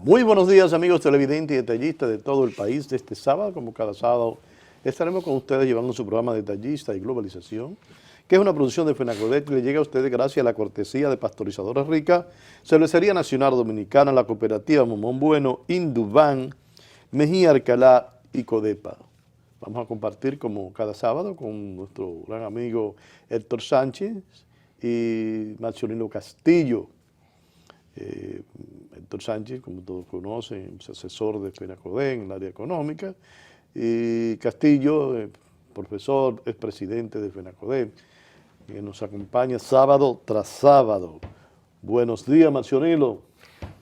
Muy buenos días, amigos televidentes y detallistas de todo el país. De este sábado, como cada sábado, estaremos con ustedes llevando su programa Detallista y Globalización, que es una producción de FENACODET que le llega a ustedes gracias a la cortesía de Pastorizadora Rica, Cervecería Nacional Dominicana, la Cooperativa Momón Bueno, Induban, Mejía Alcalá y Codepa. Vamos a compartir como cada sábado con nuestro gran amigo Héctor Sánchez y Marcelino Castillo. Héctor Sánchez, como todos conocen, es asesor de FENACODET en el área económica, y Castillo, profesor, es presidente de FENACODET, que nos acompaña sábado tras sábado. Buenos días, Marcelino.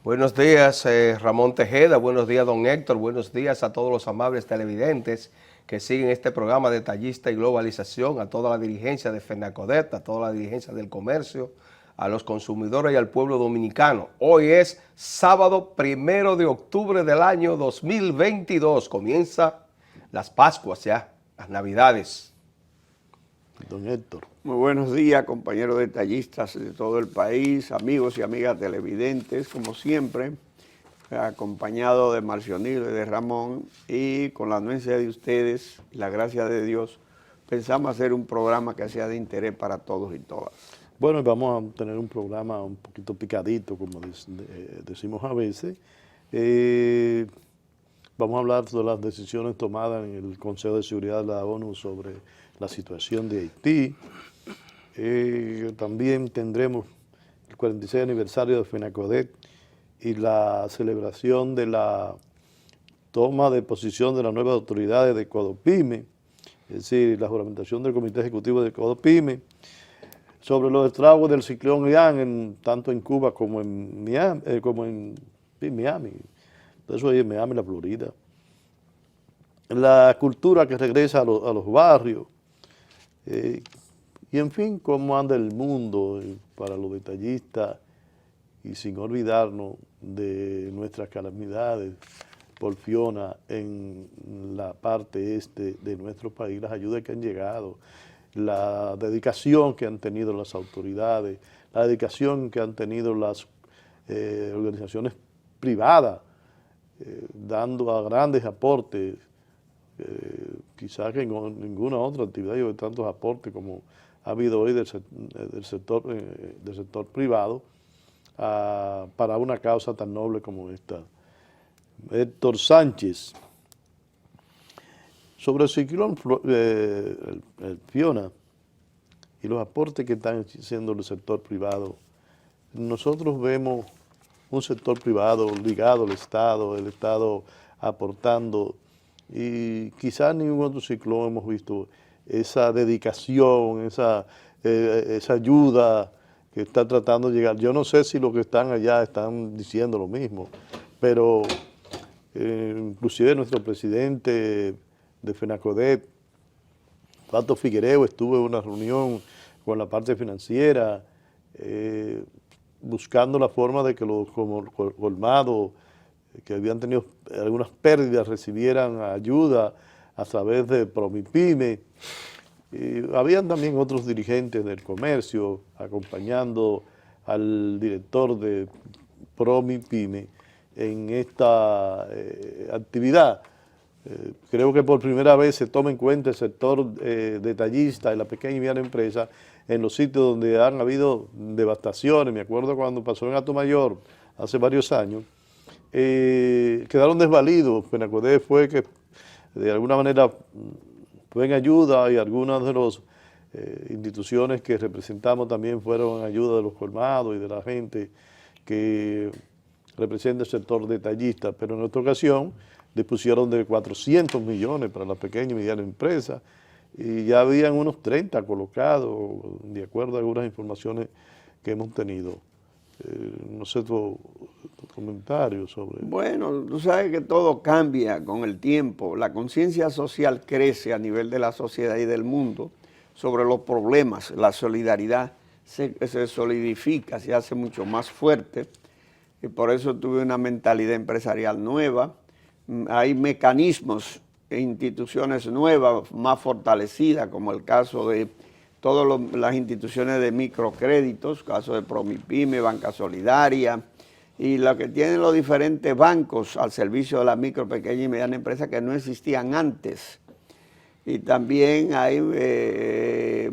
Buenos días, Ramón Tejeda, buenos días, don Héctor, buenos días a todos los amables televidentes que siguen este programa Detallista y Globalización, a toda la dirigencia de FENACODET, a toda la dirigencia del comercio, a los consumidores y al pueblo dominicano. Hoy es sábado 1 de octubre del año 2022, comienza las Pascuas ya, las Navidades. Don Héctor. Muy buenos días, compañeros detallistas de todo el país, amigos y amigas televidentes, como siempre, acompañado de Marcionilo y de Ramón, y con la anuencia de ustedes y la gracia de Dios, pensamos hacer un programa que sea de interés para todos y todas. Bueno, vamos a tener un programa un poquito picadito, como decimos a veces. Vamos a hablar de las decisiones tomadas en el Consejo de Seguridad de la ONU sobre la situación de Haití. También tendremos el 46 aniversario de FENACODET y la celebración de la toma de posición de las nuevas autoridades de CODOPYME, es decir, la juramentación del Comité Ejecutivo de CODOPYME, sobre los estragos del ciclón Ian, tanto en Cuba como en Miami, eso ahí en Miami, la Florida. La cultura que regresa a los barrios, y en fin, cómo anda el mundo para los detallistas, y sin olvidarnos de nuestras calamidades por Fiona en la parte este de nuestro país, las ayudas que han llegado, la dedicación que han tenido las autoridades, la dedicación que han tenido las organizaciones privadas, dando a grandes aportes, quizás que en ninguna otra actividad hay tantos aportes como ha habido hoy del sector privado para una causa tan noble como esta. Héctor Sánchez. Sobre el ciclón el Fiona y los aportes que están haciendo el sector privado, nosotros vemos un sector privado ligado al Estado, el Estado aportando, y quizás en ningún otro ciclón hemos visto esa dedicación, esa ayuda que está tratando de llegar. Yo no sé si los que están allá están diciendo lo mismo, pero inclusive nuestro presidente de FENACODET, Pato Figuereo, estuvo en una reunión con la parte financiera, buscando la forma de que los colmados que habían tenido algunas pérdidas recibieran ayuda a través de Promipyme. Habían también otros dirigentes del comercio acompañando al director de Promipyme en esta actividad. Creo que por primera vez se toma en cuenta el sector detallista y la pequeña y mediana empresa en los sitios donde han habido devastaciones. Me acuerdo cuando pasó en Atomayor hace varios años, quedaron desvalidos. FENACODET fue que de alguna manera fue en ayuda, y algunas de las instituciones que representamos también fueron en ayuda de los colmados y de la gente que representa el sector detallista, pero en esta ocasión dispusieron de 400 millones para la pequeña y mediana empresa, y ya habían unos 30 colocados, de acuerdo a algunas informaciones que hemos tenido. No sé tu comentario sobre... Bueno, tú sabes que todo cambia con el tiempo. La conciencia social crece a nivel de la sociedad y del mundo sobre los problemas. La solidaridad se solidifica, se hace mucho más fuerte, y por eso tuve una mentalidad empresarial nueva. Hay mecanismos e instituciones nuevas, más fortalecidas, como el caso de todas las instituciones de microcréditos, caso de Promipyme, Banca Solidaria, y lo que tienen los diferentes bancos al servicio de la micro, pequeña y mediana empresa que no existían antes. Y también hay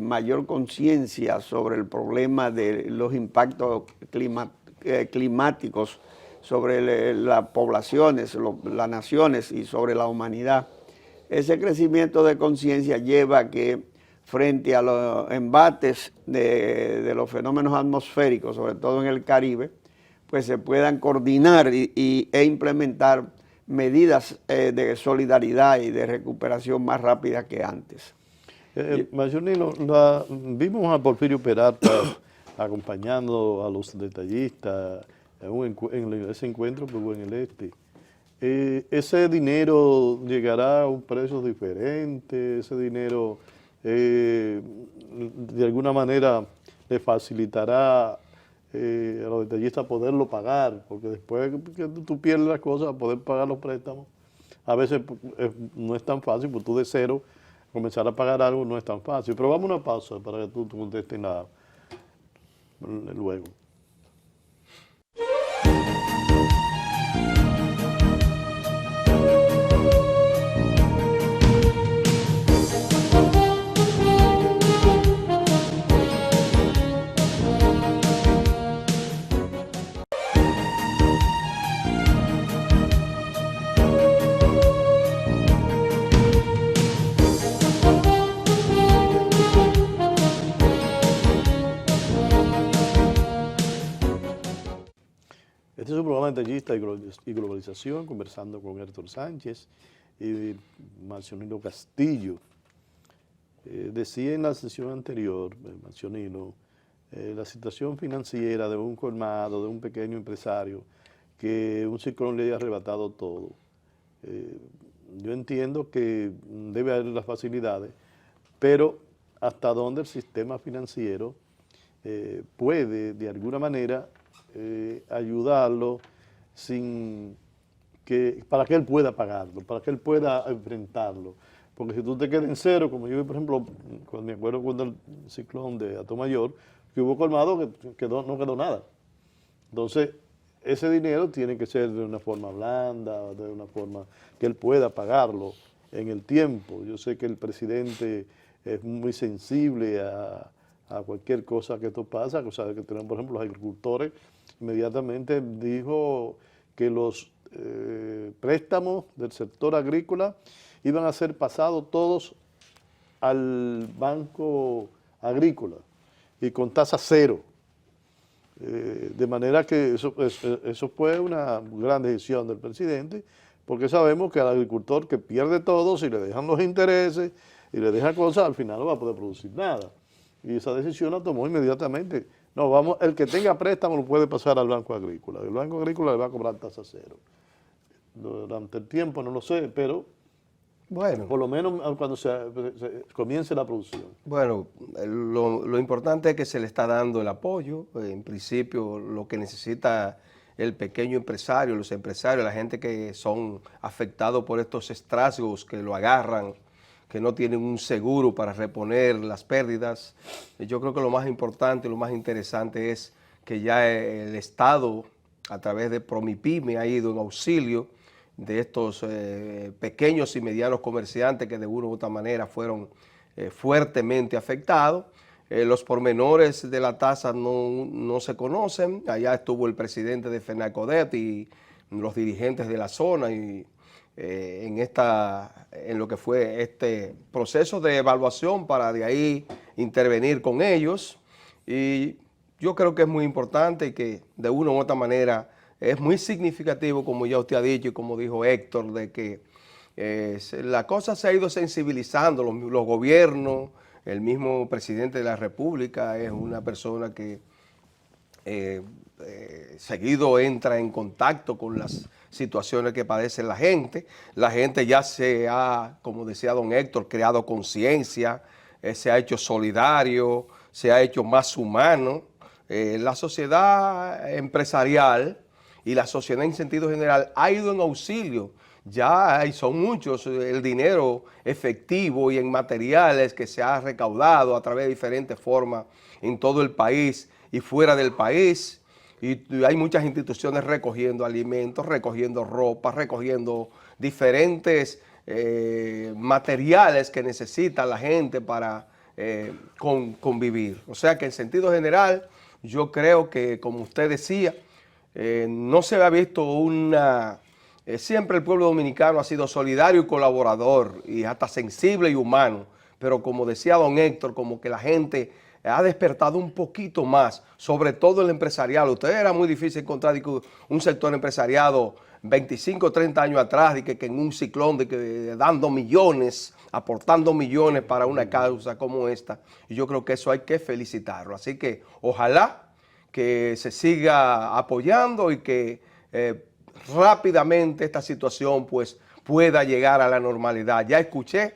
mayor conciencia sobre el problema de los impactos climáticos sobre las poblaciones, las naciones y sobre la humanidad. Ese crecimiento de conciencia lleva a que frente a los embates de los fenómenos atmosféricos, sobre todo en el Caribe, pues se puedan coordinar e implementar medidas de solidaridad y de recuperación más rápida que antes. Mayonino, vimos a Porfirio Peralta acompañando a los detallistas en ese encuentro que hubo en el este. ¿Ese dinero llegará a un precio diferente? ¿Ese dinero de alguna manera le facilitará a los detallistas poderlo pagar? Porque después que tú pierdes las cosas, poder pagar los préstamos, a veces no es tan fácil, porque tú de cero comenzar a pagar algo no es tan fácil. Pero vamos a una pausa para que tú contestes luego. Este es un programa de Detallista y Globalización, conversando con Héctor Sánchez y Marcionino Castillo. Decía en la sesión anterior, Marcionino, la situación financiera de un colmado, de un pequeño empresario, que un ciclón le haya arrebatado todo. Yo entiendo que debe haber las facilidades, pero hasta dónde el sistema financiero puede, de alguna manera, ayudarlo para que él pueda pagarlo, para que él pueda enfrentarlo. Porque si tú te quedas en cero, como yo vi, por ejemplo, me acuerdo cuando el ciclón de Atomayor, que hubo colmado que no quedó nada. Entonces, ese dinero tiene que ser de una forma blanda, de una forma que él pueda pagarlo en el tiempo. Yo sé que el presidente es muy sensible a cualquier cosa que esto pasa, o sea, que tenemos, por ejemplo, los agricultores, inmediatamente dijo que los préstamos del sector agrícola iban a ser pasados todos al Banco Agrícola y con tasa cero. De manera que eso fue una gran decisión del presidente, porque sabemos que al agricultor que pierde todo, si le dejan los intereses y le dejan cosas, al final no va a poder producir nada. Y esa decisión la tomó inmediatamente. No, el que tenga préstamo lo puede pasar al Banco Agrícola. El Banco Agrícola le va a cobrar tasa cero. Durante el tiempo no lo sé, pero bueno, por lo menos cuando se comience la producción. Bueno, lo importante es que se le está dando el apoyo. En principio, lo que necesita el pequeño empresario, los empresarios, la gente que son afectados por estos estragos que lo agarran, que no tienen un seguro para reponer las pérdidas. Yo creo que lo más importante, lo más interesante es que ya el Estado, a través de Promipyme, ha ido en auxilio de estos pequeños y medianos comerciantes que de una u otra manera fueron fuertemente afectados. Los pormenores de la tasa no se conocen. Allá estuvo el presidente de FENACODET y los dirigentes de la zona y en lo que fue este proceso de evaluación para de ahí intervenir con ellos. Y yo creo que es muy importante y que de una u otra manera es muy significativo, como ya usted ha dicho y como dijo Héctor, de que la cosa se ha ido sensibilizando, los gobiernos, el mismo presidente de la República es una persona que seguido entra en contacto con las situaciones que padece la gente ya se ha, como decía don Héctor, creado conciencia, se ha hecho solidario, se ha hecho más humano. La sociedad empresarial y la sociedad en sentido general ha ido en auxilio. Ya son muchos el dinero efectivo y en materiales que se ha recaudado a través de diferentes formas en todo el país y fuera del país. y hay muchas instituciones recogiendo alimentos, recogiendo ropa, recogiendo diferentes materiales que necesita la gente para convivir. O sea que en sentido general, yo creo que, como usted decía, no se ha visto siempre el pueblo dominicano ha sido solidario y colaborador y hasta sensible y humano, pero como decía don Héctor, como que la gente ha despertado un poquito más, sobre todo el empresariado. Usted era muy difícil encontrar un sector empresariado 25, 30 años atrás, que en un ciclón, dando millones, aportando millones para una causa como esta. Y yo creo que eso hay que felicitarlo. Así que ojalá que se siga apoyando y que rápidamente esta situación pues pueda llegar a la normalidad. Ya escuché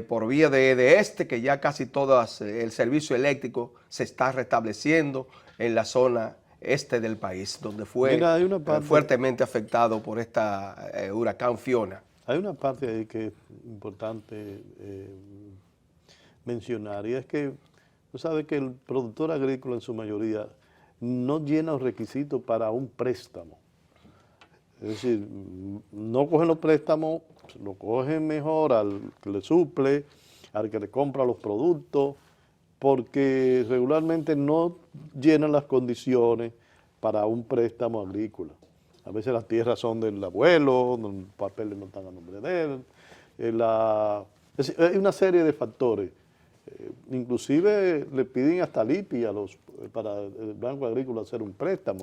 por vía de que ya casi todo el servicio eléctrico se está restableciendo en la zona este del país, donde fue fuertemente afectado por esta huracán Fiona. Hay una parte ahí que es importante mencionar, y es que tú sabes que el productor agrícola en su mayoría no llena los requisitos para un préstamo. Es decir, no cogen los préstamos, lo cogen mejor al que le suple, al que le compra los productos, porque regularmente no llenan las condiciones para un préstamo agrícola. A veces las tierras son del abuelo, los papeles no están a nombre de él. Hay una serie de factores. Inclusive le piden hasta LIPI para el Banco Agrícola hacer un préstamo.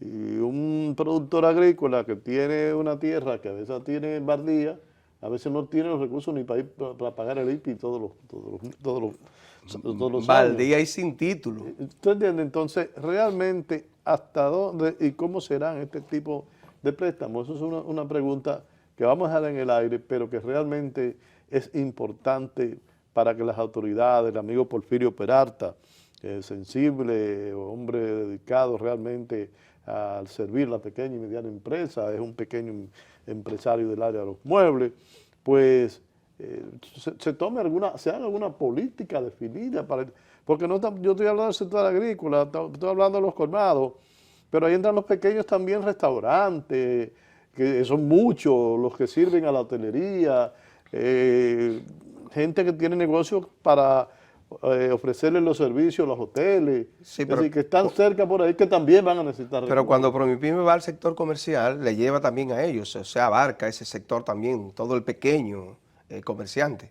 Y un productor agrícola que tiene una tierra que a veces tiene bardía, a veces no tiene los recursos ni para pagar el IPI todos los baldía años. Y sin título. ¿Usted entiende? Entonces, realmente, ¿hasta dónde y cómo serán este tipo de préstamos? Eso es una pregunta que vamos a dejar en el aire, pero que realmente es importante para que las autoridades, el amigo Porfirio Peralta, sensible, hombre dedicado realmente al servir la pequeña y mediana empresa, es un pequeño empresario del área de los muebles, pues se haga alguna política definida, porque yo estoy hablando del sector agrícola, estoy hablando de los colmados, pero ahí entran los pequeños también restaurantes, que son muchos los que sirven a la hotelería, gente que tiene negocios para ofrecerle los servicios a los hoteles, sí, es decir, que están cerca por ahí, que también van a necesitar recursos. Pero cuando Promipyme va al sector comercial, le lleva también a ellos, o sea, abarca ese sector también, todo el pequeño comerciante.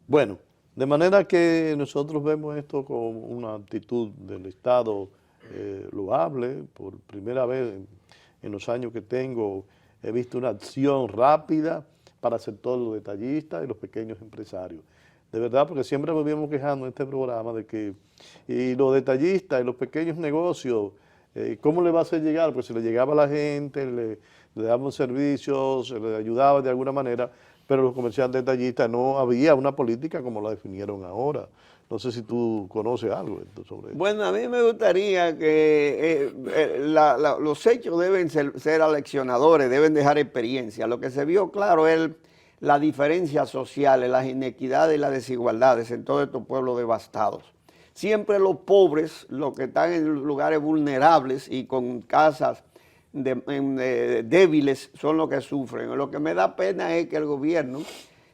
Bueno, de manera que nosotros vemos esto como una actitud del Estado loable. Por primera vez en los años que tengo, he visto una acción rápida para el sector de los detallistas y los pequeños empresarios. De verdad, porque siempre nos vivíamos quejando en este programa de que y los detallistas y los pequeños negocios, ¿cómo le va a hacer llegar? Pues si le llegaba a la gente, le daban servicios, se le ayudaba de alguna manera, pero los comerciantes detallistas no había una política como la definieron ahora. No sé si tú conoces algo sobre eso. Bueno, a mí me gustaría que los hechos deben ser aleccionadores, deben dejar experiencia. Lo que se vio claro es la diferencia social, las inequidades y las desigualdades en todos estos pueblos devastados. Siempre los pobres, los que están en lugares vulnerables y con casas débiles, son los que sufren. Lo que me da pena es que el gobierno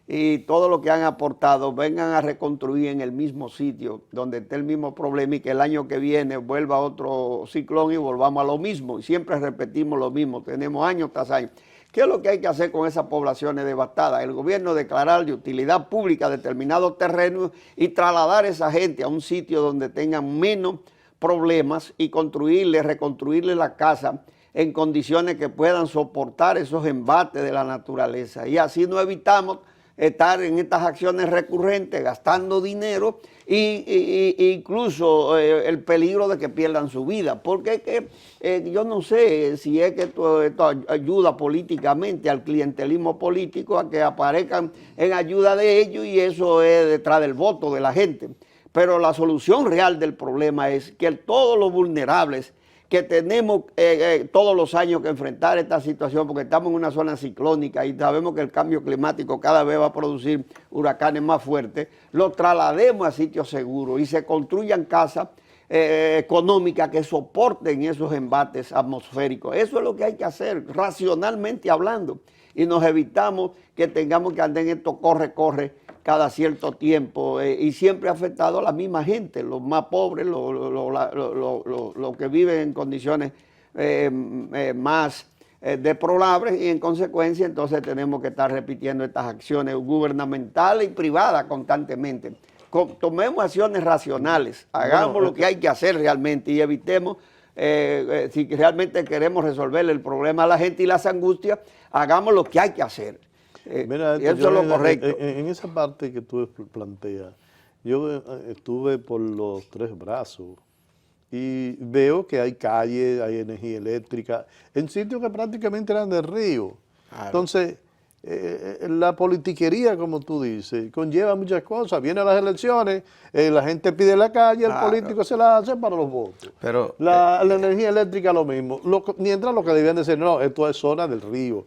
y todo lo que han aportado vengan a reconstruir en el mismo sitio donde esté el mismo problema y que el año que viene vuelva otro ciclón y volvamos a lo mismo. Y siempre repetimos lo mismo, tenemos año tras año. ¿Qué es lo que hay que hacer con esas poblaciones devastadas? El gobierno declarar de utilidad pública determinados terrenos y trasladar a esa gente a un sitio donde tengan menos problemas y reconstruirle la casa en condiciones que puedan soportar esos embates de la naturaleza. Y así no evitamos estar en estas acciones recurrentes, gastando dinero e incluso el peligro de que pierdan su vida. Porque es que, yo no sé si es que esto ayuda políticamente al clientelismo político a que aparezcan en ayuda de ellos y eso es detrás del voto de la gente. Pero la solución real del problema es que todos los vulnerables que tenemos todos los años que enfrentar esta situación porque estamos en una zona ciclónica y sabemos que el cambio climático cada vez va a producir huracanes más fuertes, los traslademos a sitios seguros y se construyan casas económicas que soporten esos embates atmosféricos. Eso es lo que hay que hacer, racionalmente hablando, y nos evitamos que tengamos que andar en esto corre cada cierto tiempo, y siempre ha afectado a la misma gente, los más pobres, los que viven en condiciones más deplorables, y en consecuencia entonces tenemos que estar repitiendo estas acciones gubernamentales y privadas constantemente. Tomemos acciones racionales, hagamos lo que hay que hacer realmente y evitemos, si realmente queremos resolver el problema a la gente y las angustias, hagamos lo que hay que hacer. Mira, eso es lo correcto. En esa parte que tú planteas, yo estuve por los Tres Brazos y veo que hay calles, hay energía eléctrica, en sitios que prácticamente eran de río. Claro. Entonces, la politiquería, como tú dices, conlleva muchas cosas. Vienen las elecciones, la gente pide la calle, el político se la hace para los votos. Pero la energía eléctrica lo mismo. Mientras lo que debían decir, no, esto es zona del río.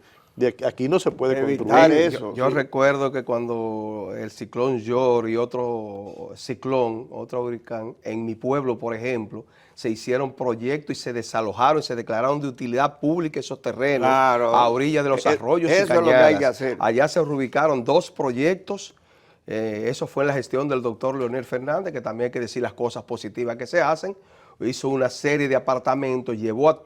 Aquí no se puede construir eso. Yo recuerdo que cuando el ciclón George y otro ciclón, otro huracán, en mi pueblo, por ejemplo, se hicieron proyectos y se desalojaron y se declararon de utilidad pública esos terrenos a orillas de los arroyos y cañadas. Eso es lo que hay que hacer. Allá se reubicaron 2 proyectos. Eso fue en la gestión del doctor Leonel Fernández, que también hay que decir las cosas positivas que se hacen. Hizo una serie de apartamentos,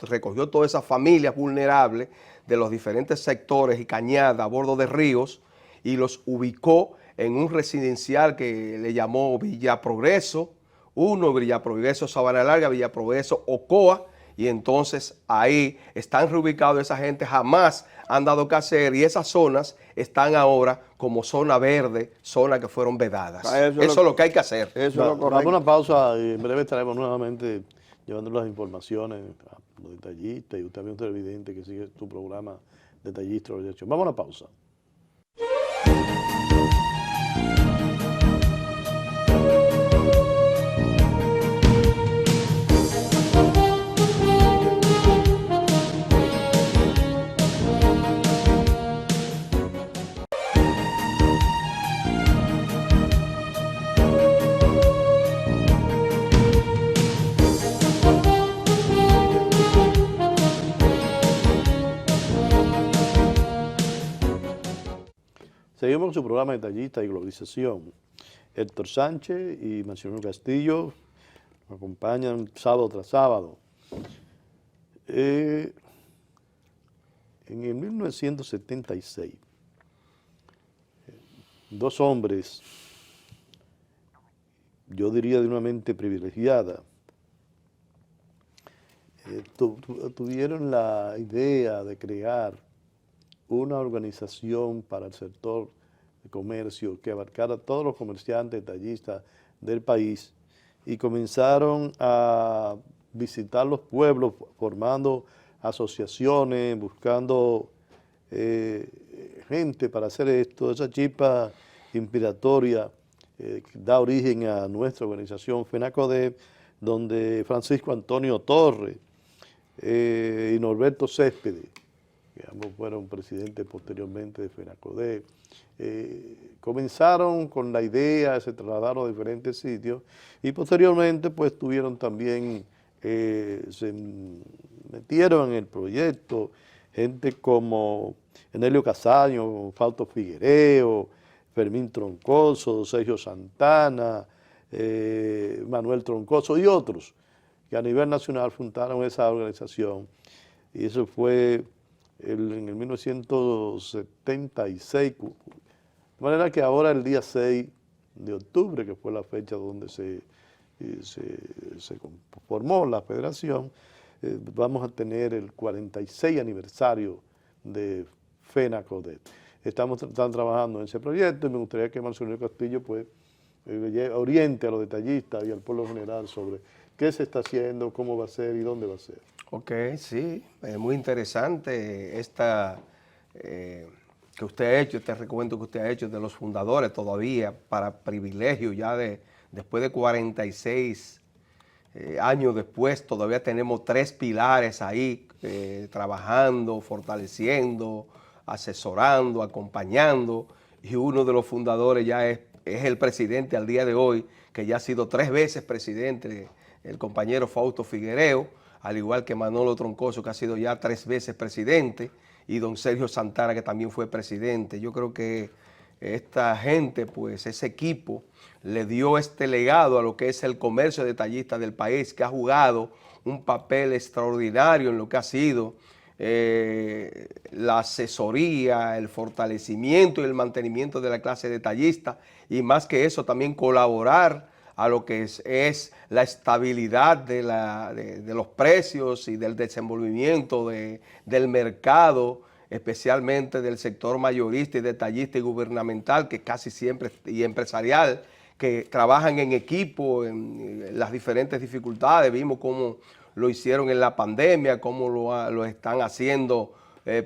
recogió todas esas familias vulnerables de los diferentes sectores y cañadas a bordo de ríos y los ubicó en un residencial que le llamó Villa Progreso 1, Villa Progreso Sabana Larga, Villa Progreso Ocoa, y entonces ahí están reubicados esa gente, jamás han dado que hacer, y esas zonas están ahora como zona verde, zonas que fueron vedadas. Eso es lo que hay que hacer. Eso es lo correcto. Vamos a una pausa y en breve estaremos nuevamente llevando las informaciones a los detallistas y usted es un televidente que sigue tu programa Detallista de Organización. Vamos a una pausa. Seguimos con su programa Detallista y Globalización. Héctor Sánchez y Maximiliano Castillo me acompañan sábado tras sábado. En el 1976, 2 hombres, yo diría de una mente privilegiada, tuvieron la idea de crear una organización para el sector de comercio que abarcara a todos los comerciantes, detallistas del país, y comenzaron a visitar los pueblos formando asociaciones, buscando gente para hacer esto. Esa chispa inspiratoria que da origen a nuestra organización FENACODEP, donde Francisco Antonio Torres y Norberto Céspedes, que ambos fueron presidentes posteriormente de FENACODEP, comenzaron con la idea, se trasladaron a diferentes sitios y posteriormente pues tuvieron también, se metieron en el proyecto gente como Enelio Casaño, Fausto Figuereo, Fermín Troncoso, Sergio Santana, Manuel Troncoso y otros que a nivel nacional fundaron esa organización, y eso fue en el 1976, de manera que ahora el día 6 de octubre, que fue la fecha donde se formó la federación, vamos a tener el 46 aniversario de FENACODEP. Están trabajando en ese proyecto y me gustaría que Maximiliano Castillo pues, oriente a los detallistas y al pueblo general sobre qué se está haciendo, cómo va a ser y dónde va a ser. Ok, sí, es muy interesante que usted ha hecho, este recuento que usted ha hecho de los fundadores todavía para privilegio ya después de 46 años después, todavía tenemos 3 pilares ahí trabajando, fortaleciendo, asesorando, acompañando, y uno de los fundadores ya es el presidente al día de hoy, que ya ha sido 3 veces presidente el compañero Fausto Figuereo, al igual que Manolo Troncoso, que ha sido ya 3 veces presidente, y don Sergio Santana, que también fue presidente. Yo creo que esta gente, pues ese equipo, le dio este legado a lo que es el comercio detallista del país, que ha jugado un papel extraordinario en lo que ha sido la asesoría, el fortalecimiento y el mantenimiento de la clase detallista, y más que eso también colaborar a lo que es la estabilidad de los precios y del desenvolvimiento del mercado, especialmente del sector mayorista y detallista y gubernamental, que casi siempre, y empresarial, que trabajan en equipo en las diferentes dificultades. Vimos cómo lo hicieron en la pandemia, cómo lo están haciendo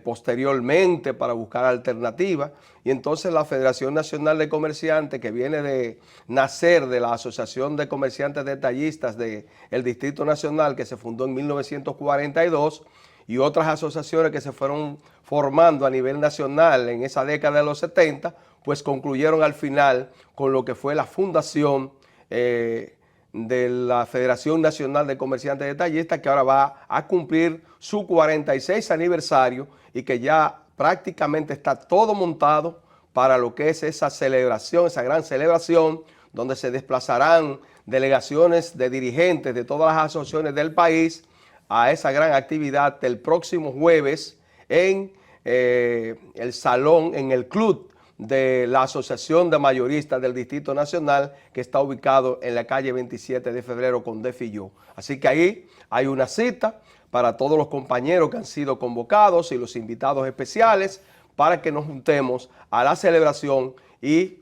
posteriormente para buscar alternativas. Y entonces la Federación Nacional de Comerciantes, que viene de nacer de la Asociación de Comerciantes Detallistas del Distrito Nacional, que se fundó en 1942, y otras asociaciones que se fueron formando a nivel nacional en esa década de los 70, pues concluyeron al final con lo que fue la fundación de la Federación Nacional de Comerciantes Detallistas, que ahora va a cumplir su 46 aniversario y que ya prácticamente está todo montado para lo que es esa celebración, esa gran celebración, donde se desplazarán delegaciones de dirigentes de todas las asociaciones del país a esa gran actividad del próximo jueves en el salón, en el club de la Asociación de Mayoristas del Distrito Nacional, que está ubicado en la calle 27 de febrero con Defilló. Así que ahí hay una cita para todos los compañeros que han sido convocados y los invitados especiales para que nos juntemos a la celebración y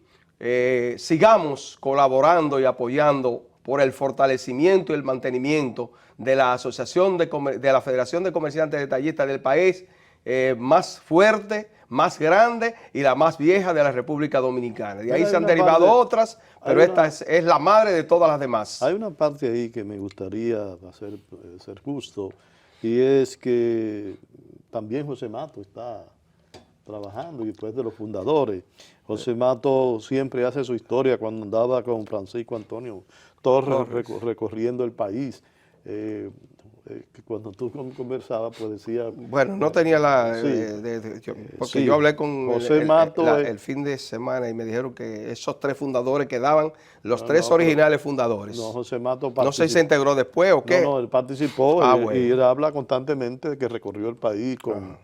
sigamos colaborando y apoyando por el fortalecimiento y el mantenimiento de la Asociación de la Federación de Comerciantes Detallistas del país, más fuerte, más grande y la más vieja de la República Dominicana. De ahí se han derivado otras, pero esta es la madre de todas las demás. Hay una parte ahí que me gustaría ser justo, y es que también José Mato está trabajando, y después de los fundadores. José Mato siempre hace su historia cuando andaba con Francisco Antonio Torres. Recorriendo el país. Cuando tú conversabas, pues decía... Bueno, no tenía la... Sí, porque yo hablé con José Mato el fin de semana y me dijeron que esos 3 fundadores quedaban, los 3 originales fundadores. No, José Mato participó. No sé si se integró después o qué. No, él participó Bueno. y él habla constantemente de que recorrió el país con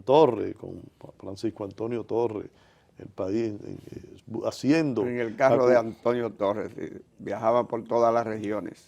Torres, con Francisco Antonio Torres, el país, haciendo... En el carro de Antonio Torres, viajaba por todas las regiones.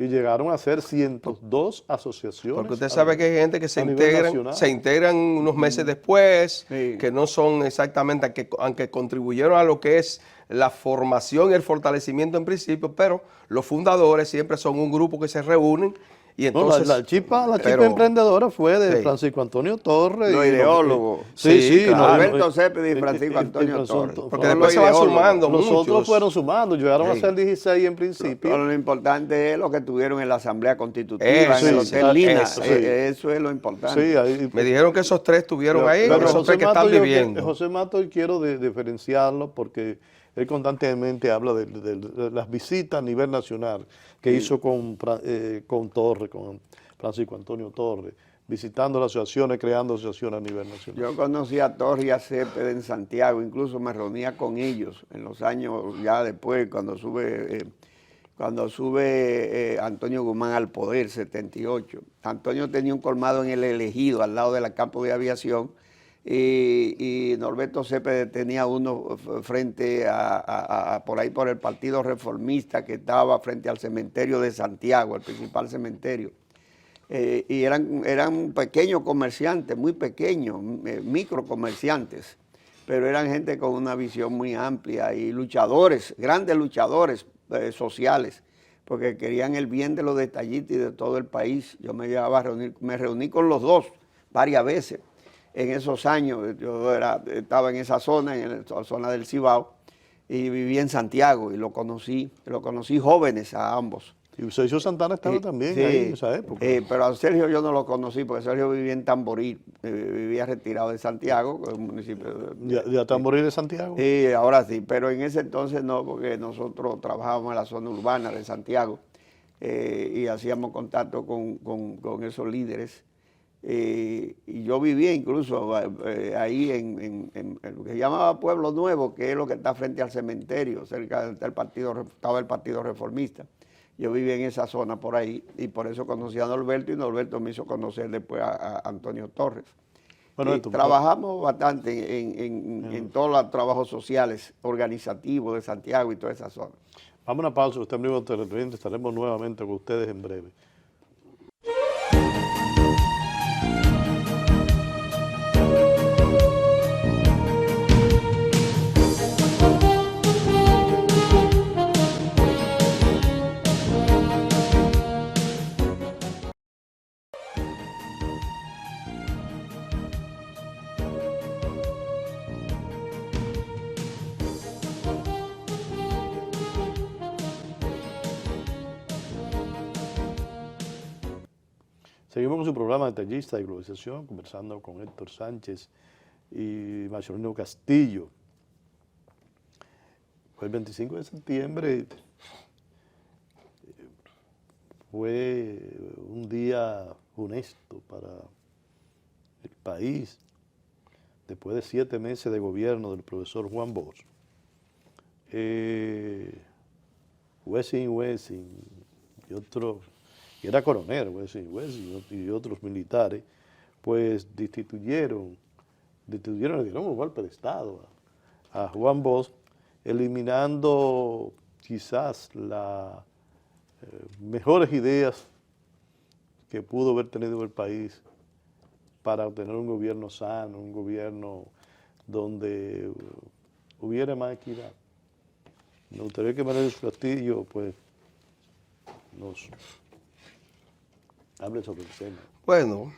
Y llegaron a ser 102 asociaciones. Porque usted sabe que hay gente que se integran unos meses después, Sí. que no son exactamente, aunque contribuyeron a lo que es la formación y el fortalecimiento en principio, pero los fundadores siempre son un grupo que se reúnen. Y entonces, la chispa emprendedora fue de Francisco Antonio Torres. Los ideólogos. Sí, claro. Alberto Cepeda y Francisco Antonio Torres. Porque después se va sumando Los muchos. otros fueron sumando, llegaron a ser 16 en principio. Pero lo importante es lo que tuvieron en la Asamblea Constitutiva, Eso, en el Hotel Lina. eso, Eso es lo importante. Sí, ahí, Me dijeron que esos 3 estuvieron ahí, pero esos 3 que están viviendo. José Mato, quiero diferenciarlo porque él constantemente habla de las visitas a nivel nacional que hizo con Torres, con Francisco Antonio Torres, visitando las asociaciones, creando asociaciones a nivel nacional. Yo conocí a Torres y a Cepeda en Santiago, incluso me reunía con ellos en los años ya después, cuando sube Antonio Guzmán al poder, 78. Antonio tenía un colmado en El Elegido, al lado del campo de aviación, y Norberto Cepeda tenía uno frente por ahí por el Partido Reformista, que estaba frente al cementerio de Santiago, el principal cementerio. Y eran pequeños comerciantes, muy pequeños, microcomerciantes, pero eran gente con una visión muy amplia y luchadores, grandes luchadores sociales, porque querían el bien de los detallistas y de todo el país. Yo me llevaba a reunir, me reuní con los dos varias veces. En esos años yo estaba en esa zona, en la zona del Cibao, y vivía en Santiago y lo conocí jóvenes a ambos. Y Sergio Santana estaba también sí, ahí en esa época. Pero a Sergio yo no lo conocí porque Sergio vivía en Tamboril, vivía retirado de Santiago, que es un municipio ¿De Tamboril de Santiago? Sí, ahora sí, pero en ese entonces no, porque nosotros trabajábamos en la zona urbana de Santiago. y hacíamos contacto con esos líderes. Y yo vivía incluso ahí en lo que se llamaba Pueblo Nuevo, que es lo que está frente al cementerio, cerca del partido, estaba el Partido Reformista. Yo vivía en esa zona por ahí y por eso conocí a Norberto y Norberto me hizo conocer después a Antonio Torres. Bueno, trabajamos bastante en todos los trabajos sociales, organizativos de Santiago y toda esa zona. Vamos a una pausa, usted mismo televidente, estaremos nuevamente con ustedes en breve. Seguimos con su programa Detallista y Globalización, conversando con Héctor Sánchez y Marcelino Castillo. Fue el 25 de septiembre, fue un día funesto para el país, después de 7 meses de gobierno del profesor Juan Bosch. Wessing y otros, que era coronel, Wessing y otros militares, pues destituyeron, le dieron un golpe de Estado a Juan Bosch, eliminando quizás las mejores ideas que pudo haber tenido el país para obtener un gobierno sano, un gobierno donde hubiera más equidad. Me gustaría que Manuel Castillo pues, nos hable sobre el tema. Bueno,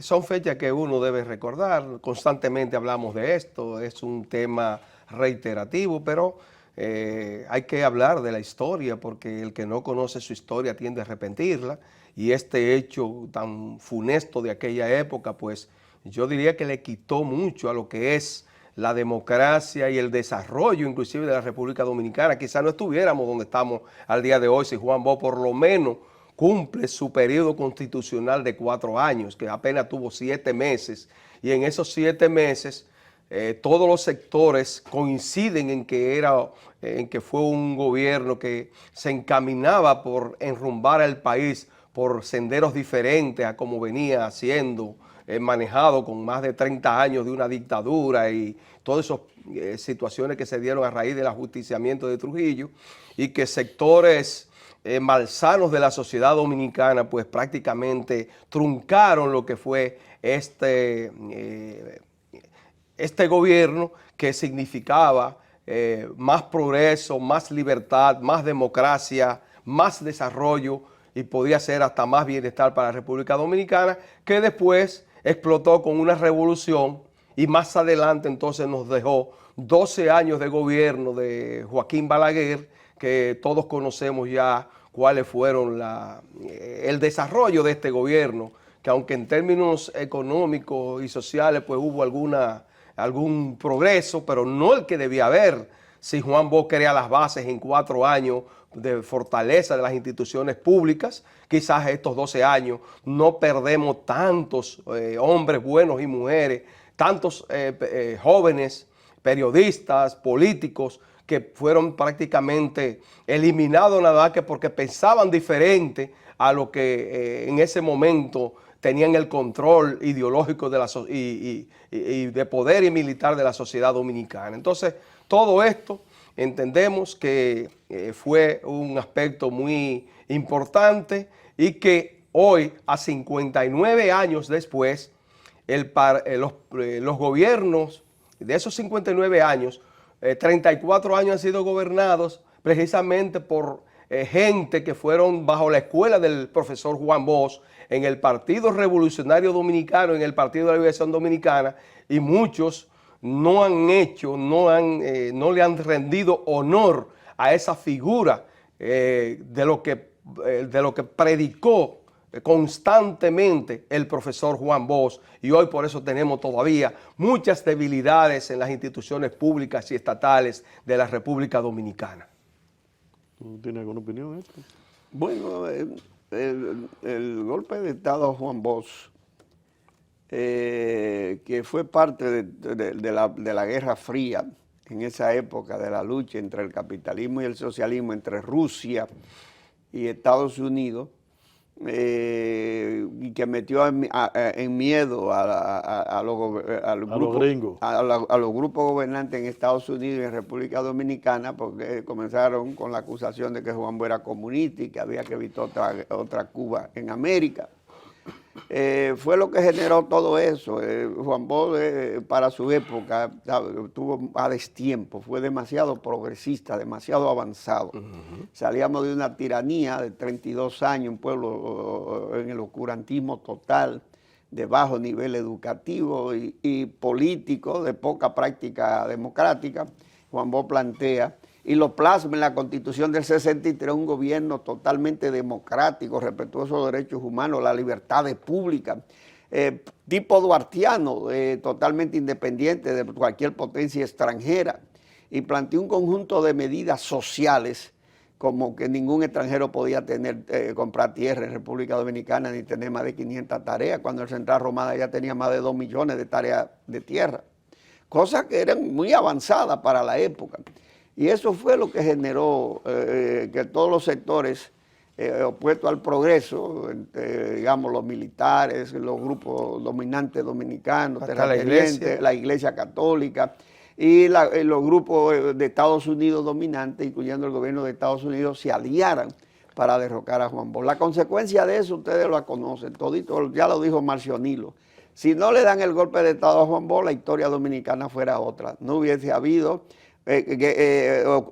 son fechas que uno debe recordar, constantemente hablamos de esto, es un tema reiterativo, pero hay que hablar de la historia porque el que no conoce su historia tiende a arrepentirla y este hecho tan funesto de aquella época, pues yo diría que le quitó mucho a lo que es la democracia y el desarrollo inclusive de la República Dominicana. Quizás no estuviéramos donde estamos al día de hoy si Juan Bosch por lo menos cumple su periodo constitucional de 4 años, que apenas tuvo 7 meses, y en esos 7 meses todos los sectores coinciden en que fue un gobierno que se encaminaba por enrumbar al país por senderos diferentes a como venía siendo manejado con más de 30 años de una dictadura y todas esas situaciones que se dieron a raíz del ajusticiamiento de Trujillo y que sectores malsanos de la sociedad dominicana pues prácticamente truncaron lo que fue este gobierno que significaba más progreso, más libertad, más democracia, más desarrollo y podía ser hasta más bienestar para la República Dominicana, que después explotó con una revolución y más adelante entonces nos dejó 12 años de gobierno de Joaquín Balaguer, que todos conocemos ya cuáles fueron el desarrollo de este gobierno, que aunque en términos económicos y sociales pues hubo algún progreso, pero no el que debía haber. Si Juan Bosch crea las bases en 4 años de fortaleza de las instituciones públicas, quizás estos 12 años no perdemos tantos hombres buenos y mujeres, tantos jóvenes, periodistas, políticos, que fueron prácticamente eliminados nada más que porque pensaban diferente a lo que en ese momento tenían el control ideológico y de poder y militar de la sociedad dominicana. Entonces, todo esto entendemos que fue un aspecto muy importante y que hoy, a 59 años después, los gobiernos de esos 59 años, 34 años han sido gobernados precisamente por gente que fueron bajo la escuela del profesor Juan Bosch en el Partido Revolucionario Dominicano, en el Partido de la Liberación Dominicana, y muchos no le han rendido honor a esa figura de lo que predicó constantemente el profesor Juan Bosch, y hoy por eso tenemos todavía muchas debilidades en las instituciones públicas y estatales de la República Dominicana. ¿Tú tienes alguna opinión de esto? Bueno, el golpe de Estado a Juan Bosch, que fue parte de la Guerra Fría en esa época, de la lucha entre el capitalismo y el socialismo, entre Rusia y Estados Unidos, y que metió en miedo a los gringos. a los grupos gobernantes en Estados Unidos y en República Dominicana, porque comenzaron con la acusación de que Juan Bosch era comunista y que había que evitar otra Cuba en América. Fue lo que generó todo eso. Juan Bosch, para su época, tuvo a destiempo, fue demasiado progresista, demasiado avanzado. Salíamos de una tiranía de 32 años, un pueblo en el oscurantismo total, de bajo nivel educativo y político, de poca práctica democrática. Juan Bosch plantea, y lo plasma en la Constitución del 63, un gobierno totalmente democrático, respetuoso de los derechos humanos, las libertades públicas, tipo duartiano, totalmente independiente de cualquier potencia extranjera, y planteó un conjunto de medidas sociales, como que ningún extranjero podía comprar tierra en República Dominicana ni tener más de 500 tareas, cuando el Central Romana ya tenía más de 2 millones de tareas de tierra, cosas que eran muy avanzadas para la época. Y eso fue lo que generó que todos los sectores opuestos al progreso, digamos los militares, los grupos dominantes dominicanos, terratenientes, la Iglesia Católica y los grupos de Estados Unidos dominantes, incluyendo el gobierno de Estados Unidos, se aliaran para derrocar a Juan Bosch. La consecuencia de eso ustedes lo conocen, todito, ya lo dijo Marcionilo. Si no le dan el golpe de Estado a Juan Bosch, la historia dominicana fuera otra. No hubiese habido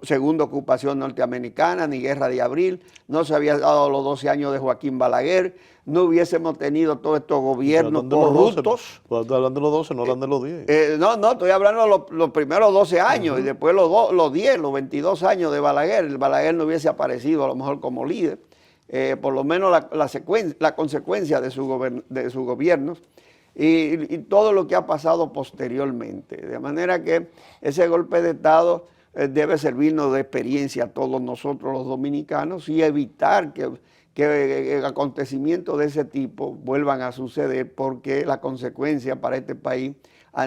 segunda ocupación norteamericana, ni guerra de abril, no se había dado los 12 años de Joaquín Balaguer, no hubiésemos tenido todos estos gobiernos corruptos. Estás hablando de los 12, no hablan de los 10. No, estoy hablando de los primeros 12 años y después los 10, los 22 años de Balaguer. El Balaguer no hubiese aparecido a lo mejor como líder, por lo menos la consecuencia de sus gobiernos. Y todo lo que ha pasado posteriormente. De manera que ese golpe de Estado debe servirnos de experiencia a todos nosotros los dominicanos y evitar que acontecimientos de ese tipo vuelvan a suceder, porque las consecuencias para este país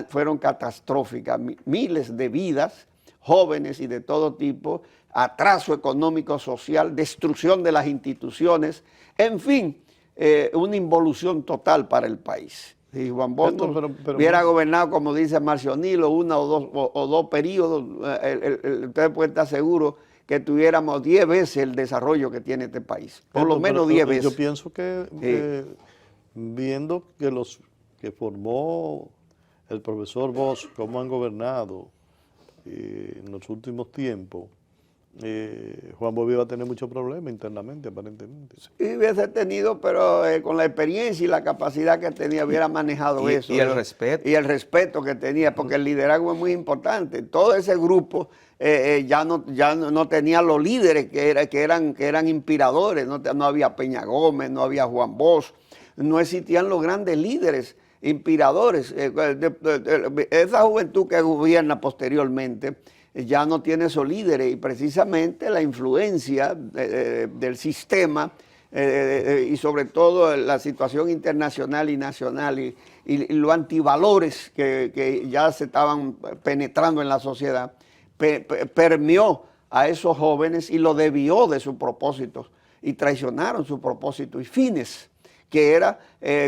fueron catastróficas. Miles de vidas, jóvenes y de todo tipo, atraso económico, social, destrucción de las instituciones, en fin, una involución total para el país. Si Juan Bosch hubiera gobernado, como dice Marcionilo, uno o dos periodos, ustedes pueden estar seguros que tuviéramos 10 veces el desarrollo que tiene este país. Por lo menos 10 veces. Yo pienso que viendo que los que formó el profesor Bosch, cómo han gobernado en los últimos tiempos, Juan Bosch iba a tener muchos problemas internamente, aparentemente. Sí, hubiese tenido, pero con la experiencia y la capacidad que tenía, hubiera manejado eso. Y el respeto. Y el respeto que tenía, porque el liderazgo es muy importante. Todo ese grupo ya no tenía los líderes que eran inspiradores. No había Peña Gómez, no había Juan Bosch, no existían los grandes líderes inspiradores. Esa juventud que gobierna posteriormente ya no tiene esos líderes, y precisamente la influencia del sistema y sobre todo la situación internacional y nacional y los antivalores que ya se estaban penetrando en la sociedad, permeó a esos jóvenes y lo desvió de sus propósitos, y traicionaron sus propósitos y fines, que era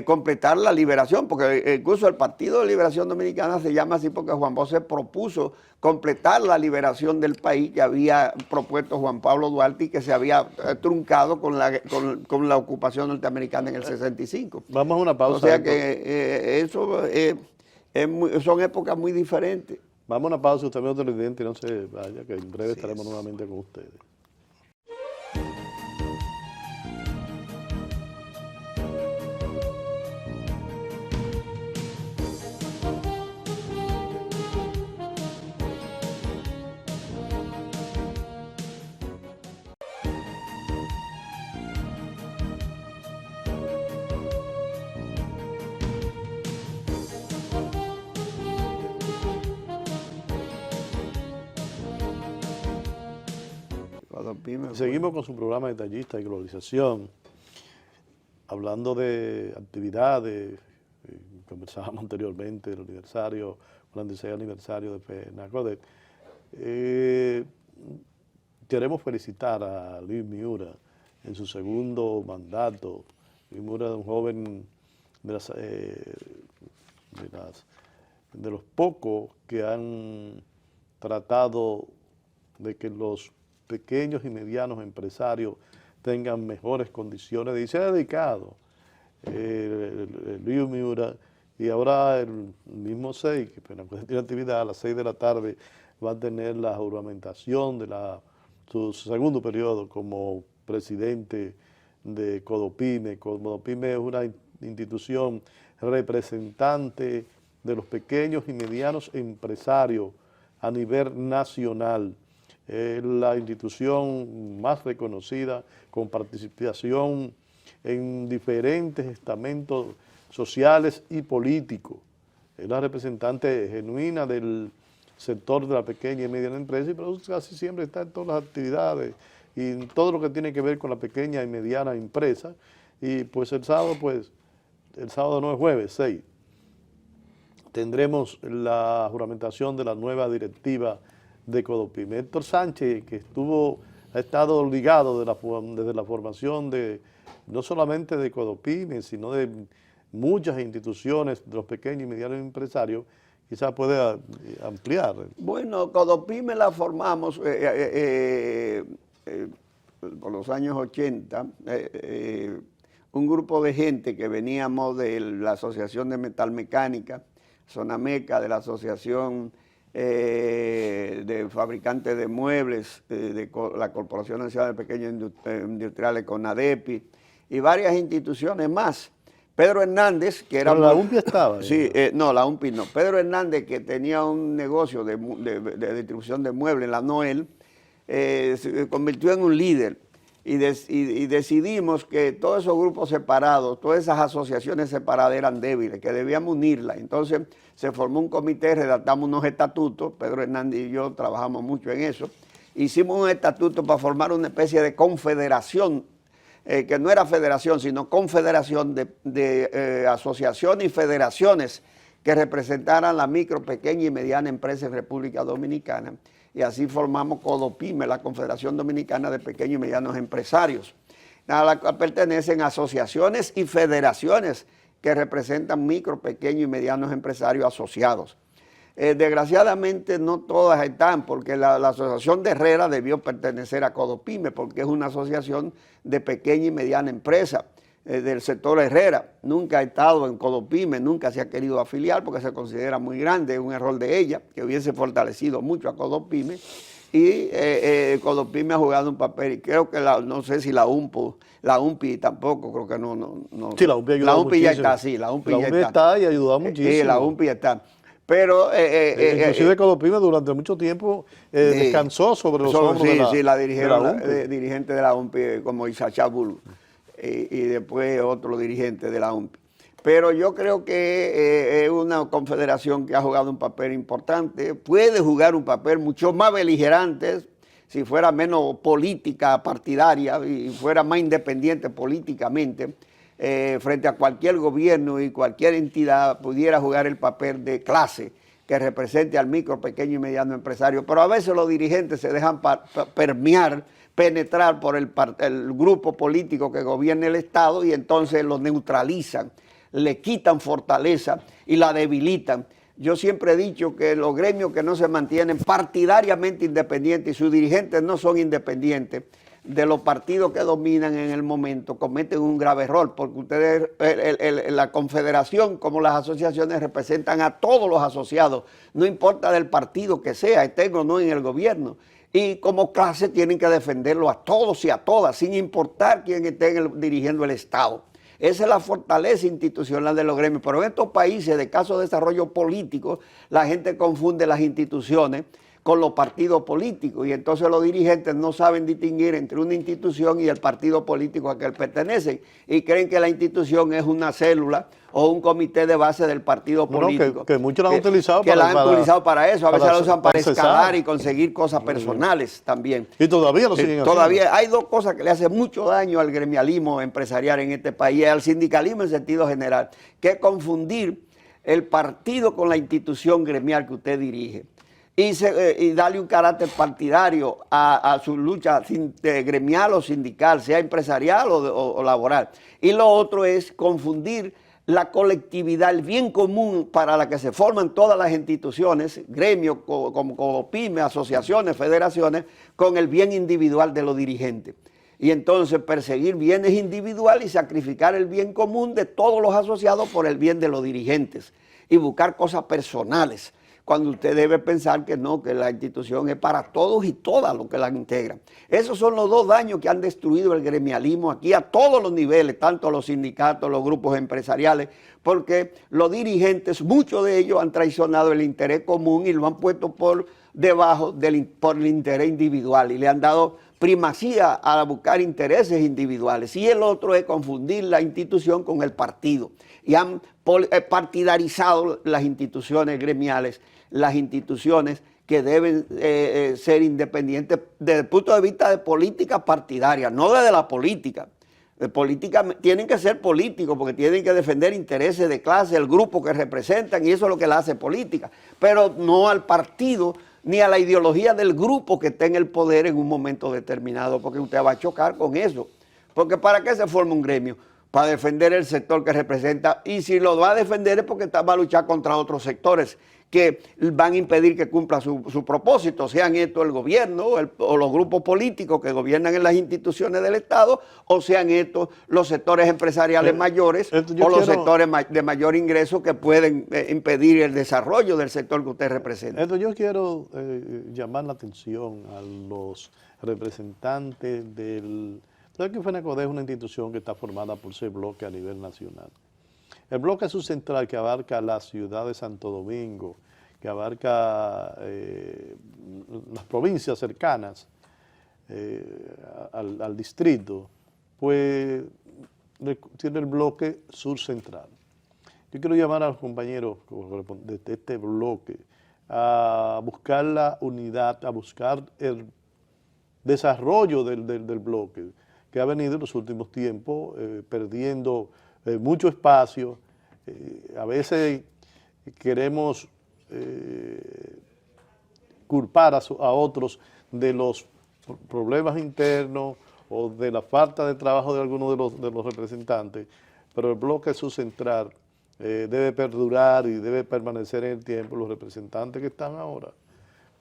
completar la liberación, porque incluso el Partido de Liberación Dominicana se llama así porque Juan Bosch se propuso completar la liberación del país que había propuesto Juan Pablo Duarte y que se había truncado con la ocupación norteamericana en el 65. Vamos a una pausa. O sea que eso son épocas muy diferentes. Vamos a una pausa, usted me televidente y no se vaya, que en breve estaremos nuevamente con ustedes. Codopime. Seguimos con su programa de Tallista y Globalización, hablando de actividades, conversábamos anteriormente del aniversario, el 16 aniversario de FENACODET. Queremos felicitar a Luis Miura en su segundo mandato. Luis Miura es un joven de los pocos que han tratado de que los pequeños y medianos empresarios tengan mejores condiciones y se ha dedicado Luis Miura, y ahora el mismo 6, que tiene actividad a las 6 de la tarde, va a tener la juramentación de su segundo periodo como presidente de Codopime. Codopime es una institución representante de los pequeños y medianos empresarios a nivel nacional. Es la institución más reconocida, con participación en diferentes estamentos sociales y políticos. Es la representante genuina del sector de la pequeña y mediana empresa, pero casi siempre está en todas las actividades y en todo lo que tiene que ver con la pequeña y mediana empresa. Y pues el sábado no es jueves, 6. Tendremos la juramentación de la nueva directiva de Codopime. Héctor Sánchez, que ha estado ligado desde la formación no solamente de Codopime, sino de muchas instituciones de los pequeños y medianos empresarios, quizás pueda ampliar. Bueno, Codopime la formamos por los años 80, un grupo de gente que veníamos de la Asociación de Metalmecánica, Sonameca, de la Asociación de Fabricantes de Muebles, de la Corporación Nacional de Pequeños Industriales, CONADEPI, y varias instituciones más. Pedro Hernández, que era... Pero la UMPI estaba. Sí, no, la UMPI no. Pedro Hernández, que tenía un negocio de distribución de muebles en la Noel, se convirtió en un líder y decidimos que todos esos grupos separados, todas esas asociaciones separadas eran débiles, que debíamos unirlas. Entonces se formó un comité, redactamos unos estatutos, Pedro Hernández y yo trabajamos mucho en eso, hicimos un estatuto para formar una especie de confederación, que no era federación, sino confederación de asociaciones y federaciones que representaran la micro, pequeña y mediana empresa en República Dominicana. Y así formamos Codopime, la Confederación Dominicana de Pequeños y Medianos Empresarios, a la cual pertenecen asociaciones y federaciones que representan micro, pequeños y medianos empresarios asociados. Desgraciadamente no todas están, porque la Asociación de Herrera debió pertenecer a Codopime, porque es una asociación de pequeña y mediana empresa del sector Herrera. Nunca ha estado en Codopime, nunca se ha querido afiliar porque se considera muy grande, es un error de ella, que hubiese fortalecido mucho a Codopime. Y Codopime ha jugado un papel, y creo que no sé si la UMPI tampoco, creo que no. Sí, la UMPI ayudó muchísimo. La UMPI ya está, sí, la UMPI ya está y ayudó muchísimo. Sí, la UMPI ya está. Pero, inclusive Codopime durante mucho tiempo descansó sobre los hombros de la Sí, la dirigente de la UMPI, como Isacha Bulu, y después otro dirigente de la UMPI. Pero yo creo que es una confederación que ha jugado un papel importante, puede jugar un papel mucho más beligerante si fuera menos política partidaria y fuera más independiente políticamente. Frente a cualquier gobierno y cualquier entidad pudiera jugar el papel de clase que represente al micro, pequeño y mediano empresario. Pero a veces los dirigentes se dejan penetrar por el grupo político que gobierna el Estado y entonces lo neutralizan, le quitan fortaleza y la debilitan. Yo siempre he dicho que los gremios que no se mantienen partidariamente independientes y sus dirigentes no son independientes de los partidos que dominan en el momento, cometen un grave error, porque ustedes, la confederación como las asociaciones representan a todos los asociados, no importa del partido que sea, estén o no en el gobierno, y como clase tienen que defenderlo a todos y a todas, sin importar quién esté dirigiendo el Estado. Esa es la fortaleza institucional de los gremios, pero en estos países de caso de desarrollo político, la gente confunde las instituciones con los partidos políticos, y entonces los dirigentes no saben distinguir entre una institución y el partido político a que pertenecen, y creen que la institución es una célula o un comité de base del partido político. Que muchos lo han utilizado utilizado para eso, a veces lo usan para escalar y conseguir cosas personales también. Y todavía lo siguen haciendo. Todavía hay dos cosas que le hacen mucho daño al gremialismo empresarial en este país, y al sindicalismo en sentido general, que es confundir el partido con la institución gremial que usted dirige y darle un carácter partidario a su lucha gremial o sindical, sea empresarial o laboral. Y lo otro es confundir la colectividad, el bien común para la que se forman todas las instituciones, gremios como pymes, asociaciones, federaciones, con el bien individual de los dirigentes. Y entonces perseguir bienes individuales y sacrificar el bien común de todos los asociados por el bien de los dirigentes y buscar cosas personales, cuando usted debe pensar que no, que la institución es para todos y todas los que la integran. Esos son los dos daños que han destruido el gremialismo aquí a todos los niveles, tanto los sindicatos, los grupos empresariales, porque los dirigentes, muchos de ellos han traicionado el interés común y lo han puesto por debajo por el interés individual y le han dado primacía a buscar intereses individuales. Y el otro es confundir la institución con el partido. Y han partidarizado las instituciones gremiales, las instituciones que deben ser independientes desde el punto de vista de política partidaria, no desde la política. De política tienen que ser políticos porque tienen que defender intereses de clase, el grupo que representan, y eso es lo que la hace política, pero no al partido ni a la ideología del grupo que esté en el poder en un momento determinado, porque usted va a chocar con eso. Porque ¿para qué se forma un gremio? Para defender el sector que representa, y si lo va a defender es porque va a luchar contra otros sectores que van a impedir que cumpla su propósito, sean estos el gobierno o los grupos políticos que gobiernan en las instituciones del Estado, o sean estos los sectores empresariales mayores o los sectores de mayor ingreso que pueden impedir el desarrollo del sector que usted representa. Yo quiero llamar la atención a los representantes del... ¿Sabes que FENACODE es una institución que está formada por 6 bloques a nivel nacional? El bloque subcentral, que abarca la ciudad de Santo Domingo, que abarca las provincias cercanas al distrito, pues tiene el bloque subcentral. Yo quiero llamar a los compañeros de este bloque a buscar la unidad, a buscar el desarrollo del bloque, que ha venido en los últimos tiempos perdiendo mucho espacio. A veces queremos culpar a otros de los problemas internos o de la falta de trabajo de algunos de los representantes, pero el bloque subcentral debe perdurar y debe permanecer en el tiempo. Los representantes que están ahora,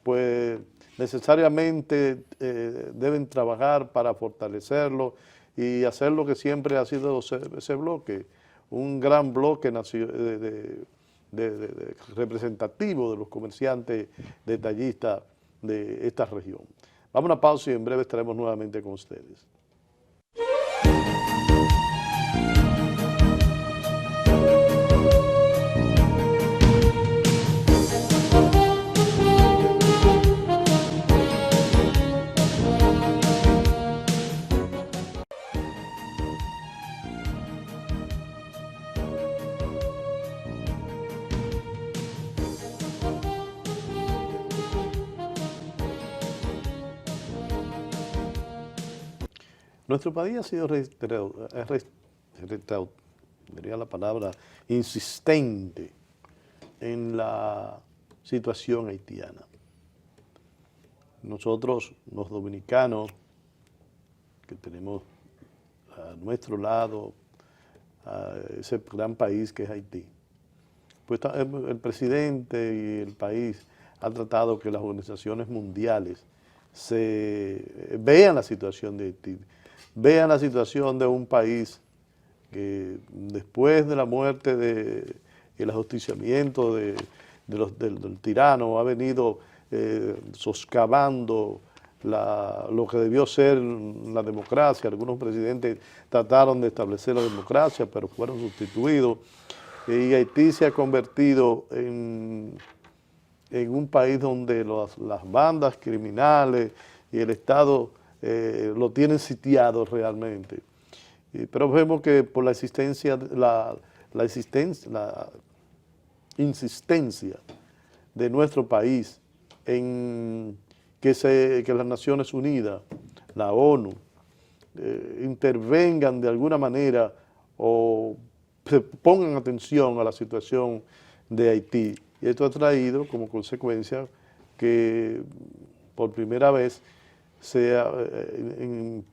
pues necesariamente deben trabajar para fortalecerlo y hacer lo que siempre ha sido ese bloque, un gran bloque representativo de los comerciantes detallistas de esta región. Vamos a una pausa y en breve estaremos nuevamente con ustedes. Nuestro país ha sido diría la palabra, insistente en la situación haitiana. Nosotros, los dominicanos, que tenemos a nuestro lado a ese gran país que es Haití, pues el presidente y el país han tratado que las organizaciones mundiales vean la situación de Haití, vean la situación de un país que después de la muerte y el ajusticiamiento del tirano ha venido soscavando lo que debió ser la democracia. Algunos presidentes trataron de establecer la democracia, pero fueron sustituidos, y Haití se ha convertido en en un país donde las bandas criminales y el Estado lo tienen sitiado realmente. Pero vemos que por la insistencia de nuestro país en que las Naciones Unidas, la ONU, intervengan de alguna manera o se pongan atención a la situación de Haití. Y esto ha traído como consecuencia que por primera vez en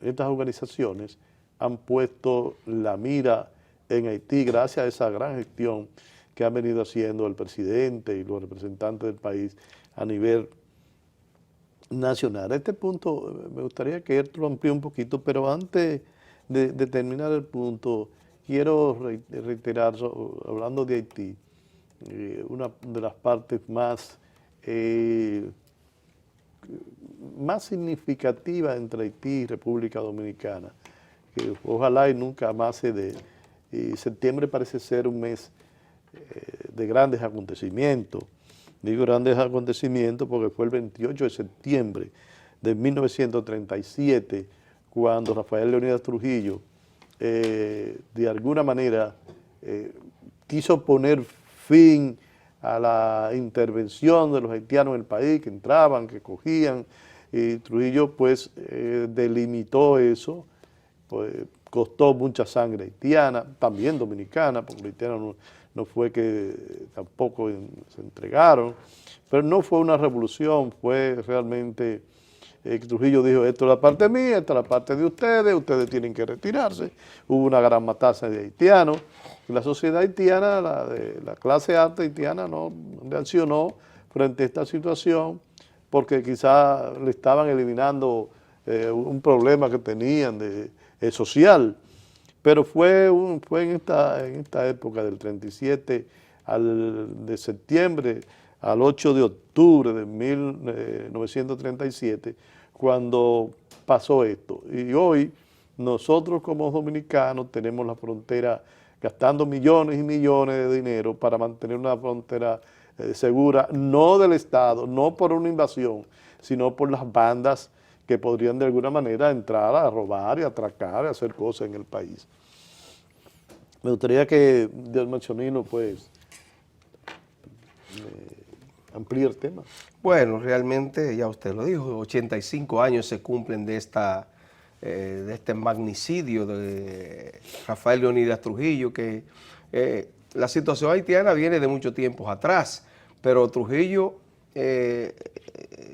estas organizaciones han puesto la mira en Haití gracias a esa gran gestión que han venido haciendo el presidente y los representantes del país a nivel nacional. A este punto me gustaría que él lo amplíe un poquito, pero antes de terminar el punto, quiero reiterar, hablando de Haití, una de las partes más significativas entre Haití y República Dominicana, que ojalá y nunca más se dé. Y septiembre parece ser un mes de grandes acontecimientos. Digo grandes acontecimientos porque fue el 28 de septiembre de 1937 cuando Rafael Leónidas Trujillo de alguna manera quiso poner fin a la intervención de los haitianos en el país, que entraban, que cogían, y Trujillo pues delimitó eso, pues costó mucha sangre haitiana, también dominicana, porque los haitianos no fue que tampoco se entregaron, pero no fue una revolución, fue realmente Trujillo dijo, esto es la parte mía, esta es la parte de ustedes tienen que retirarse. Hubo una gran matanza de haitianos, y la sociedad haitiana, la clase alta haitiana no reaccionó frente a esta situación, porque quizá le estaban eliminando un problema que tenían social. Pero fue en esta época del 37 de septiembre al 8 de octubre de 1937 cuando pasó esto. Y hoy nosotros como dominicanos tenemos la frontera gastando millones y millones de dinero para mantener una frontera segura, no del Estado, no por una invasión, sino por las bandas que podrían de alguna manera entrar a robar y atracar y hacer cosas en el país. Me gustaría que Delmer Chonino pues amplíe el tema. Bueno, realmente ya usted lo dijo, 85 años se cumplen de este magnicidio de Rafael Leónidas Trujillo, que la situación haitiana viene de mucho tiempo atrás, pero Trujillo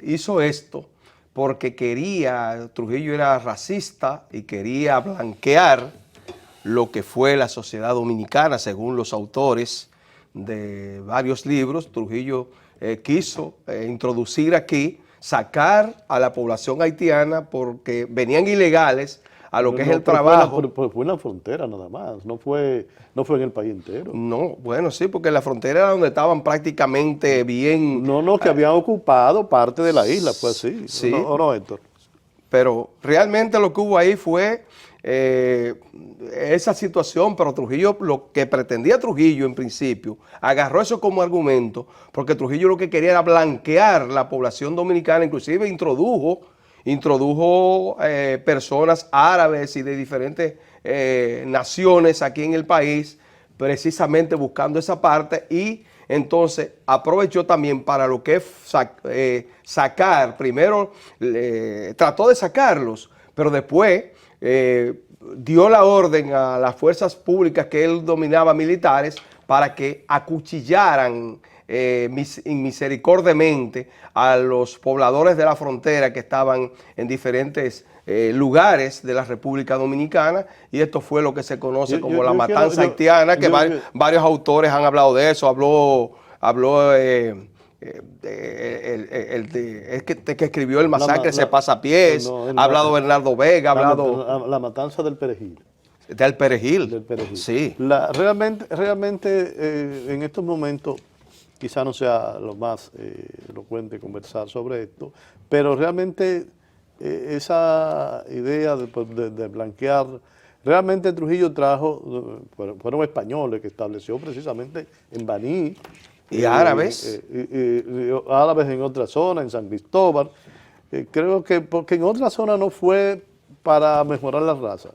hizo esto porque Trujillo era racista y quería blanquear lo que fue la sociedad dominicana, según los autores de varios libros. Trujillo quiso introducir aquí, sacar a la población haitiana porque venían ilegales a lo que es el trabajo. Fue en la frontera nada más, no fue en el país entero. No, bueno, sí, porque la frontera era donde estaban prácticamente bien. No, que habían ocupado parte de la isla, fue así. Sí. No, Héctor. Pero realmente lo que hubo ahí fue esa situación, pero Trujillo, lo que pretendía Trujillo en principio, agarró eso como argumento, porque Trujillo lo que quería era blanquear la población dominicana, inclusive introdujo personas árabes y de diferentes naciones aquí en el país, precisamente buscando esa parte, y entonces aprovechó también para lo que es sacar, primero trató de sacarlos, pero después dio la orden a las fuerzas públicas que él dominaba, militares, para que acuchillaran misericordiamente a los pobladores de la frontera que estaban en diferentes lugares de la República Dominicana, y esto fue lo que se conoce como la matanza haitiana, que varios autores han hablado de eso. Habló el que escribió el masacre se pasa a pies, ha hablado Bernardo Vega, ha hablado... La matanza del Perejil. Del Perejil. Del Perejil. Sí. Realmente en estos momentos quizá no sea lo más elocuente conversar sobre esto, pero realmente esa idea de blanquear, realmente Trujillo trajo, fueron españoles que estableció precisamente en Baní, ¿Y árabes? Árabes en otra zona, en San Cristóbal. Creo que porque en otra zona no fue para mejorar la raza,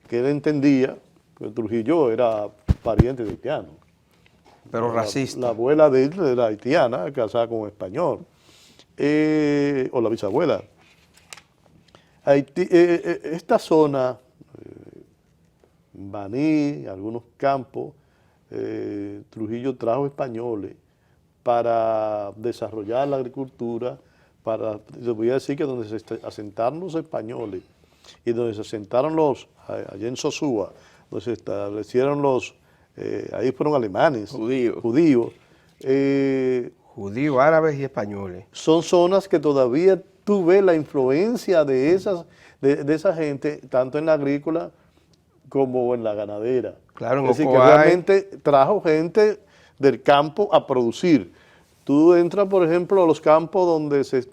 que él entendía que Trujillo era pariente de haitiano. Pero racista. La abuela de él era haitiana, casada con un español, o la bisabuela. Esta zona, Baní, algunos campos, Trujillo trajo españoles para desarrollar la agricultura, les voy a decir que donde se asentaron los españoles y donde se asentaron allá en Sosúa, donde se establecieron ahí fueron alemanes, judíos. Judíos, árabes y españoles. Son zonas que todavía tú ves la influencia de esa gente, tanto en la agrícola como en la ganadera. Claro, en es decir, que Ocoa realmente trajo gente del campo a producir. Tú entras, por ejemplo, a los campos donde se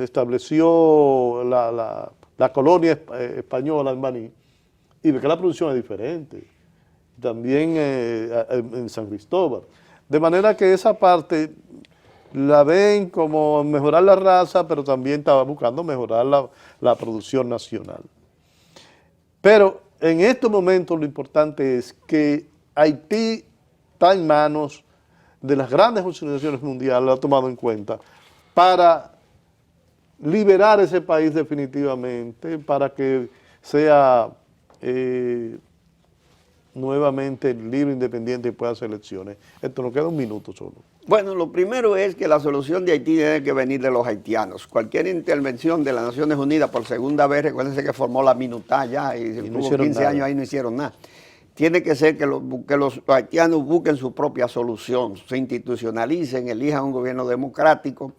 estableció la colonia española en Baní y ves que la producción es diferente. También en San Cristóbal. De manera que esa parte la ven como mejorar la raza, pero también estaba buscando mejorar la producción nacional. Pero en estos momentos lo importante es que Haití está en manos de las grandes organizaciones mundiales, lo ha tomado en cuenta, para liberar ese país definitivamente, para que sea nuevamente libre, independiente y pueda hacer elecciones. Esto nos queda un minuto solo. Bueno, lo primero es que la solución de Haití tiene que venir de los haitianos. Cualquier intervención de las Naciones Unidas por segunda vez, recuérdense que formó la MINUSTAH ya y no tuvo 15 años ahí, no hicieron nada. Tiene que ser que los haitianos busquen su propia solución, se institucionalicen, elijan un gobierno democrático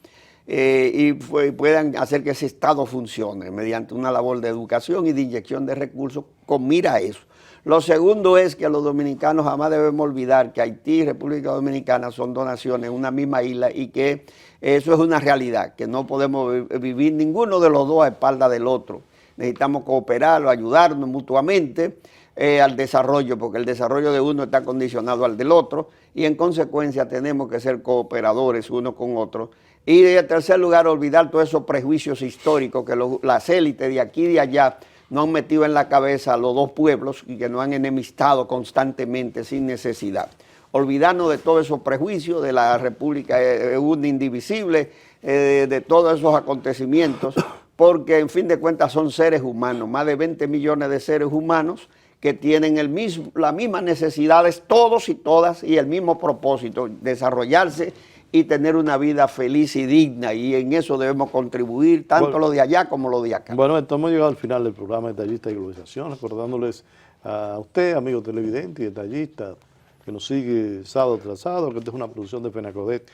y puedan hacer que ese Estado funcione mediante una labor de educación y de inyección de recursos con mira a eso. Lo segundo es que los dominicanos jamás debemos olvidar que Haití y República Dominicana son dos naciones, una misma isla, y que eso es una realidad, que no podemos vivir ninguno de los dos a espaldas del otro. Necesitamos cooperar, ayudarnos mutuamente al desarrollo, porque el desarrollo de uno está condicionado al del otro, y en consecuencia tenemos que ser cooperadores uno con otro. Y en tercer lugar, olvidar todos esos prejuicios históricos que las élites de aquí y de allá nos han metido en la cabeza a los dos pueblos y que nos han enemistado constantemente sin necesidad. Olvidarnos de todos esos prejuicios, de la República una indivisible, de todos esos acontecimientos, porque en fin de cuentas son seres humanos, más de 20 millones de seres humanos que tienen las mismas necesidades, todos y todas, y el mismo propósito, desarrollarse y tener una vida feliz y digna, y en eso debemos contribuir, tanto lo de allá como lo de acá. Bueno, hemos llegado al final del programa Detallista y Globalización, recordándoles a usted, amigo televidente y detallista, que nos sigue sábado tras sábado, que esta es una producción de FENACODET,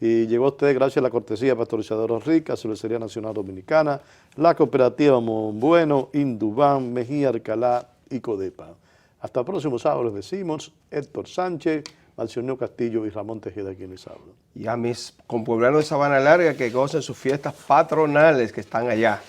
y llegó a usted gracias a la cortesía Pastorizadora Rica, Cervecería Nacional Dominicana, la Cooperativa Monbueno, Indubán, Mejía, Alcalá y Codepa. Hasta el próximo sábado les decimos Héctor Sánchez, Marcionio Castillo y Ramón Tejeda, quienes hablan. Y a mis compueblanos de Sabana Larga que gocen sus fiestas patronales que están allá.